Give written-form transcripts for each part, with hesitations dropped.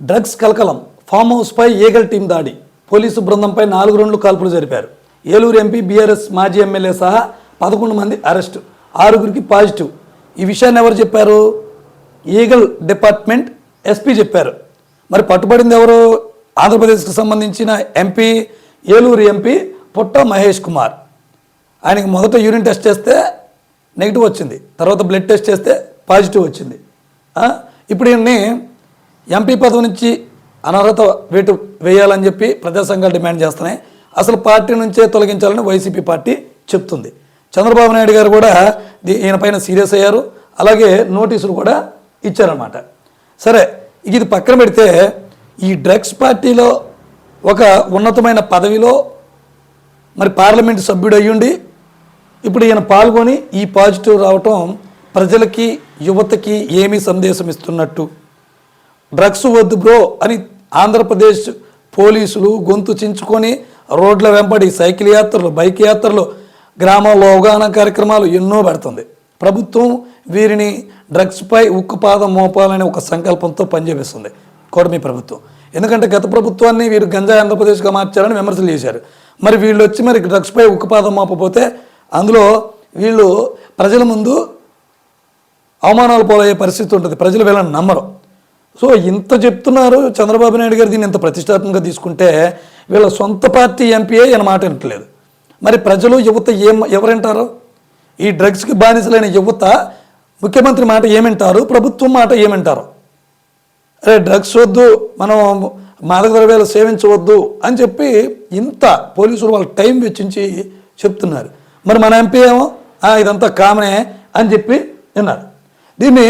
Drugs కలకలం, form హౌస్పై eagle team దాడి, police బృందంపై 4 రౌండ్లు కాల్పులు జరిపారు. ఏలూరు ఎంపీ బీఆర్ఎస్ మాజీ ఎమ్మెల్యే సహా 11 మంది అరెస్టు, 6గురికి పాజిటివ్. ఈ విషయాన్ని ఎవరు చెప్పారు? ఈగల్ డిపార్ట్మెంట్ ఎస్పీ చెప్పారు. మరి పట్టుబడింది ఎవరు? ఆంధ్రప్రదేశ్కి సంబంధించిన ఎంపీ, ఏలూరు ఎంపీ పుట్ట మహేష్ కుమార్. ఆయనకి మొదట యూరిన్ టెస్ట్ చేస్తే నెగిటివ్ వచ్చింది, తర్వాత బ్లడ్ టెస్ట్ చేస్తే పాజిటివ్ వచ్చింది. ఇప్పుడు ఈయన్ని ఎంపీ పదవి నుంచి అనర్హత వేటు వేయాలని చెప్పి ప్రజా సంఘాలు డిమాండ్ చేస్తున్నాయి. అసలు పార్టీ నుంచే తొలగించాలని వైసీపీ పార్టీ చెప్తుంది. చంద్రబాబు నాయుడు గారు కూడా ఈయన పైన సీరియస్ అయ్యారు, అలాగే నోటీసులు కూడా ఇచ్చారన్నమాట. సరే, ఇది పక్కన పెడితే ఈ డ్రగ్స్ పార్టీలో ఒక ఉన్నతమైన పదవిలో మరి పార్లమెంటు సభ్యుడు అయ్యుండి ఇప్పుడు ఈయన పాల్గొని ఈ పాజిటివ్ రావటం ప్రజలకి, యువతకి ఏమీ సందేశం ఇస్తున్నట్టు? డ్రగ్స్ వద్దు బ్రో అని ఆంధ్రప్రదేశ్ పోలీసులు గొంతు చించుకొని రోడ్ల వెంబడి సైకిల్ యాత్రలు, బైక్ యాత్రలు, గ్రామాల్లో అవగాహన కార్యక్రమాలు ఎన్నో పెడుతుంది. ప్రభుత్వం వీరిని డ్రగ్స్పై ఉక్కుపాదం మోపాలనే ఒక సంకల్పంతో పనిచేపిస్తుంది కూటమి ప్రభుత్వం. ఎందుకంటే గత ప్రభుత్వాన్ని వీరు గంజాయి ఆంధ్రప్రదేశ్గా మార్చారని విమర్శలు చేశారు. మరి వీళ్ళు వచ్చి మరి డ్రగ్స్పై ఉక్కుపాదం మోపపోతే అందులో వీళ్ళు ప్రజల ముందు అవమానాలు పోలయ్యే పరిస్థితి ఉంటుంది, ప్రజలు వీళ్ళని నమ్మరు. సో ఇంత చెప్తున్నారు చంద్రబాబు నాయుడు గారు, దీన్ని ఇంత ప్రతిష్టాత్మకంగా తీసుకుంటే వీళ్ళ సొంత పార్టీ ఎంపీఏ ఈయన మాట వినట్లేదు. మరి ప్రజలు, యువత ఎవరంటారు? ఈ డ్రగ్స్కి బానిసలైన యువత ముఖ్యమంత్రి మాట ఏమంటారు, ప్రభుత్వం మాట ఏమంటారు? అరే డ్రగ్స్ వద్దు, మనం మాదక ద్రవ్యాలు సేవించవద్దు అని చెప్పి ఇంత పోలీసులు వాళ్ళ టైం వెచ్చించి చెప్తున్నారు. మరి మన ఎంపీ ఏమో ఇదంతా కామనే అని చెప్పి విన్నారు. దీన్ని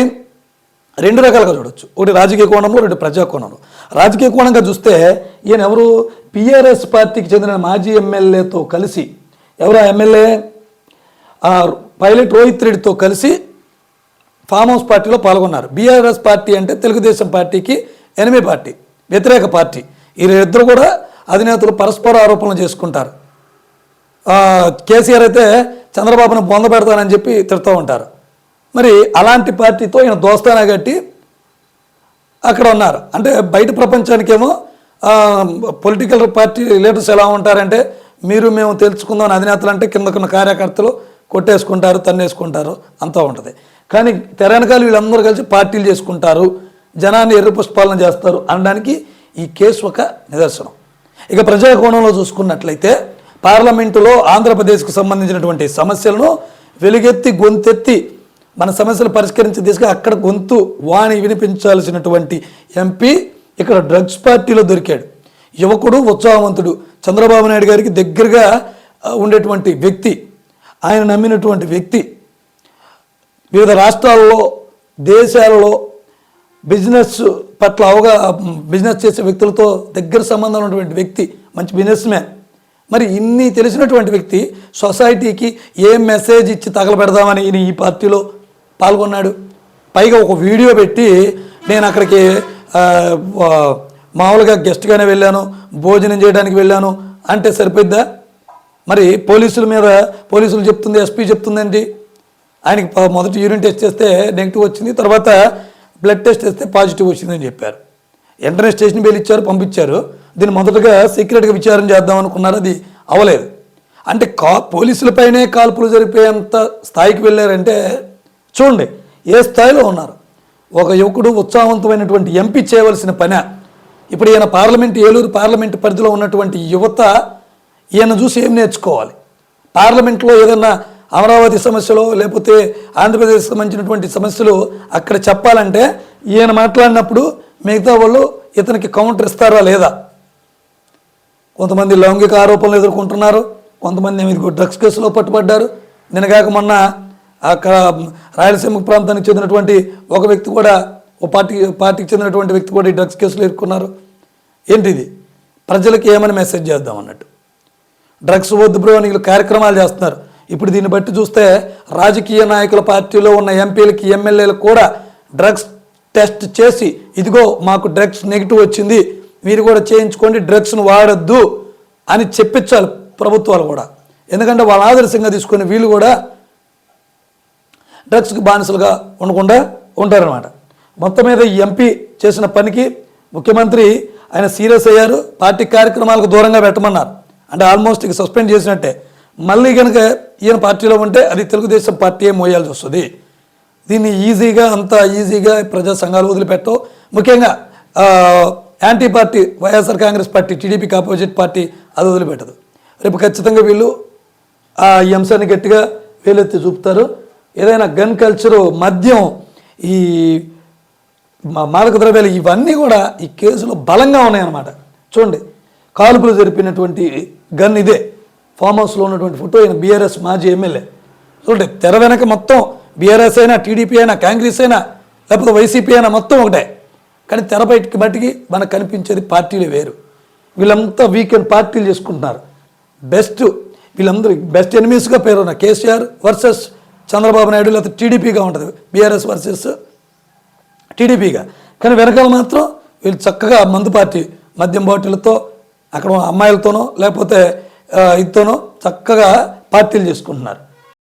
2 రకాలుగా చూడొచ్చు. ఒకటి రాజకీయ కోణంలో, 2 ప్రజా కోణంలో. రాజకీయ కోణంగా చూస్తే ఈయన ఎవరు? బీఆర్ఎస్ పార్టీకి చెందిన మాజీ ఎమ్మెల్యేతో కలిసి, ఎవరు ఆ ఎమ్మెల్యే? పైలట్ రోహిత్ రెడ్డితో కలిసి ఫామ్ హౌస్ పార్టీలో పాల్గొన్నారు. బీఆర్ఎస్ పార్టీ అంటే తెలుగుదేశం పార్టీకి ఎనిమి పార్టీ, వ్యతిరేక పార్టీ. వీరిద్దరు కూడా అధినేతలు పరస్పర ఆరోపణలు చేసుకుంటారు. కేసీఆర్ అయితే చంద్రబాబును బొంద పెడతానని చెప్పి తిడుతూ ఉంటారు. మరి అలాంటి పార్టీతో ఈయన దోస్తానా కట్టి అక్కడ ఉన్నారు. అంటే బయట ప్రపంచానికేమో పొలిటికల్ పార్టీ లీడర్స్ ఎలా ఉంటారంటే, మీరు మేము తెలుసుకుందాం అని అధినేతలు అంటే కిందకున్న కార్యకర్తలు కొట్టేసుకుంటారు, తన్నేసుకుంటారు, అంతా ఉంటుంది. కానీ తెరనకాలు వీళ్ళందరూ కలిసి పార్టీలు చేసుకుంటారు, జనాన్ని ఎర్ర పుష్పాలన చేస్తారు అనడానికి ఈ కేసు ఒక నిదర్శనం. ఇక ప్రజాకోణంలో చూసుకున్నట్లయితే పార్లమెంటులో ఆంధ్రప్రదేశ్కు సంబంధించినటువంటి సమస్యలను వెలుగెత్తి గొంతెత్తి మన సమస్యలు పరిష్కరించే దిశగా అక్కడ గొంతు వాణి వినిపించాల్సినటువంటి ఎంపీ ఇక్కడ డ్రగ్స్ పార్టీలో దొరికాడు. యువకుడు, ఉత్సాహవంతుడు, చంద్రబాబు నాయుడు గారికి దగ్గరగా ఉండేటువంటి వ్యక్తి, ఆయన నమ్మినటువంటి వ్యక్తి, వివిధ రాష్ట్రాల్లో, దేశాలలో బిజినెస్ పట్ల బిజినెస్ చేసే వ్యక్తులతో దగ్గర సంబంధం ఉన్నటువంటి వ్యక్తి, మంచి బిజినెస్ మ్యాన్. మరి ఇన్ని తెలిసినటువంటి వ్యక్తి సొసైటీకి ఏం మెసేజ్ ఇచ్చి తగలబెడదామని ఈయన ఈ పార్టీలో పాల్గొన్నాడు. పైగా ఒక వీడియో పెట్టి, నేను అక్కడికి మామూలుగా గెస్ట్గానే వెళ్ళాను, భోజనం చేయడానికి వెళ్ళాను అంటే సరిపోద్దా? మరి పోలీసులు చెప్తుంది, ఎస్పీ చెప్తుందండి, ఆయనకి మొదటి యూరిన్ టెస్ట్ చేస్తే నెగిటివ్ వచ్చింది, తర్వాత బ్లడ్ టెస్ట్ చేస్తే పాజిటివ్ వచ్చిందని చెప్పారు. వెంటనే స్టేషన్ బెయిల్ ఇచ్చారు, పంపించారు. దీన్ని మొదటగా సీక్రెట్గా విచారణ చేద్దాం అనుకున్నారు, అది అవ్వలేదు. అంటే పోలీసులపైనే కాల్పులు జరిపేంత స్థాయికి వెళ్ళారంటే చూడండి ఏ స్థాయిలో ఉన్నారు. ఒక యువకుడు, ఉత్సాహవంతమైనటువంటి ఎంపీ చేయవలసిన పని. ఇప్పుడు ఈయన ఏలూరు పార్లమెంటు పరిధిలో ఉన్నటువంటి యువత ఈయన చూసి ఏం నేర్చుకోవాలి? పార్లమెంట్లో ఏదన్నా అమరావతి సమస్యలో లేకపోతే ఆంధ్రప్రదేశ్కి సంబంధించినటువంటి సమస్యలు అక్కడ చెప్పాలంటే ఈయన మాట్లాడినప్పుడు మిగతా వాళ్ళు ఇతనికి కౌంటర్ ఇస్తారా లేదా? కొంతమంది లైంగిక ఆరోపణలు ఎదుర్కొంటున్నారు, కొంతమంది డ్రగ్స్ కేసులో పట్టుబడ్డారు. నిన్నగాక మొన్న అక్కడ రాయలసీమ ప్రాంతానికి చెందినటువంటి ఒక వ్యక్తి కూడా, ఓ పార్టీకి చెందినటువంటి వ్యక్తి కూడా ఈ డ్రగ్స్ కేసులు ఎదుర్కొన్నారు. ఏంటిది? ప్రజలకు ఏమని మెసేజ్ చేద్దాం అన్నట్టు. డ్రగ్స్ వద్దు బ్రో అని కార్యక్రమాలు చేస్తున్నారు. ఇప్పుడు దీన్ని బట్టి చూస్తే రాజకీయ నాయకుల పార్టీలో ఉన్న ఎంపీలకి, ఎమ్మెల్యేలకు కూడా డ్రగ్స్ టెస్ట్ చేసి, ఇదిగో మాకు డ్రగ్స్ నెగిటివ్ వచ్చింది, మీరు కూడా చేయించుకోండి, డ్రగ్స్ను వాడద్దు అని చెప్పించాలి ప్రభుత్వాలు కూడా. ఎందుకంటే వాళ్ళ ఆదర్శంగా తీసుకుని వీళ్ళు కూడా డ్రగ్స్కి బానిసలుగా ఉండకుండా ఉంటారనమాట. మొత్తం మీద ఈ ఎంపీ చేసిన పనికి ముఖ్యమంత్రి ఆయన సీరియస్ అయ్యారు, పార్టీ కార్యక్రమాలకు దూరంగా పెట్టమన్నారు. అంటే ఆల్మోస్ట్ ఇక సస్పెండ్ చేసినట్టే. మళ్ళీ కనుక ఈయన పార్టీలో ఉంటే అది తెలుగుదేశం పార్టీయే మోయాల్సి వస్తుంది. దీన్ని అంత ఈజీగా ప్రజా సంఘాలు వదిలిపెట్టవు. ముఖ్యంగా anti party YSR Congress party, టీడీపీకి ఆపోజిట్ పార్టీ అది వదిలిపెట్టదు. రేపు ఖచ్చితంగా వీళ్ళు ఈ అంశాన్ని గట్టిగా వేలెత్తి చూపుతారు. ఏదైనా గన్ కల్చరు, మద్యం, ఈ మాదక ద్రవ్యాలు ఇవన్నీ కూడా ఈ కేసులో బలంగా ఉన్నాయన్నమాట. చూడండి, కాల్పులు జరిపినటువంటి గన్ ఇదే. ఫామ్ హౌస్లో ఉన్నటువంటి ఫోటో. ఈయన బీఆర్ఎస్ మాజీ ఎమ్మెల్యే. చూడండి, తెర వెనక మొత్తం బీఆర్ఎస్ అయినా, టీడీపీ అయినా, కాంగ్రెస్ అయినా, లేకపోతే వైసీపీ అయినా మొత్తం ఒకటే. కానీ తెర బయటికి మట్టికి మనకు కనిపించేది పార్టీలు వేరు. వీళ్ళంతా వీకెండ్ పార్టీలు చేసుకుంటున్నారు. వీళ్ళందరూ బెస్ట్ ఎనిమీస్గా పేరున్న కేసీఆర్ వర్సెస్ చంద్రబాబు నాయుడు, లేకపోతే టీడీపీగా ఉంటుంది, బీఆర్ఎస్ వర్సెస్ టీడీపీగా. కానీ వెనకాల మాత్రం వీళ్ళు చక్కగా మందు పార్టీ, మద్యం బాటిళ్లతో, అక్కడ అమ్మాయిలతోనో లేకపోతే ఇతోనో చక్కగా పార్టీలు చేసుకుంటున్నారు.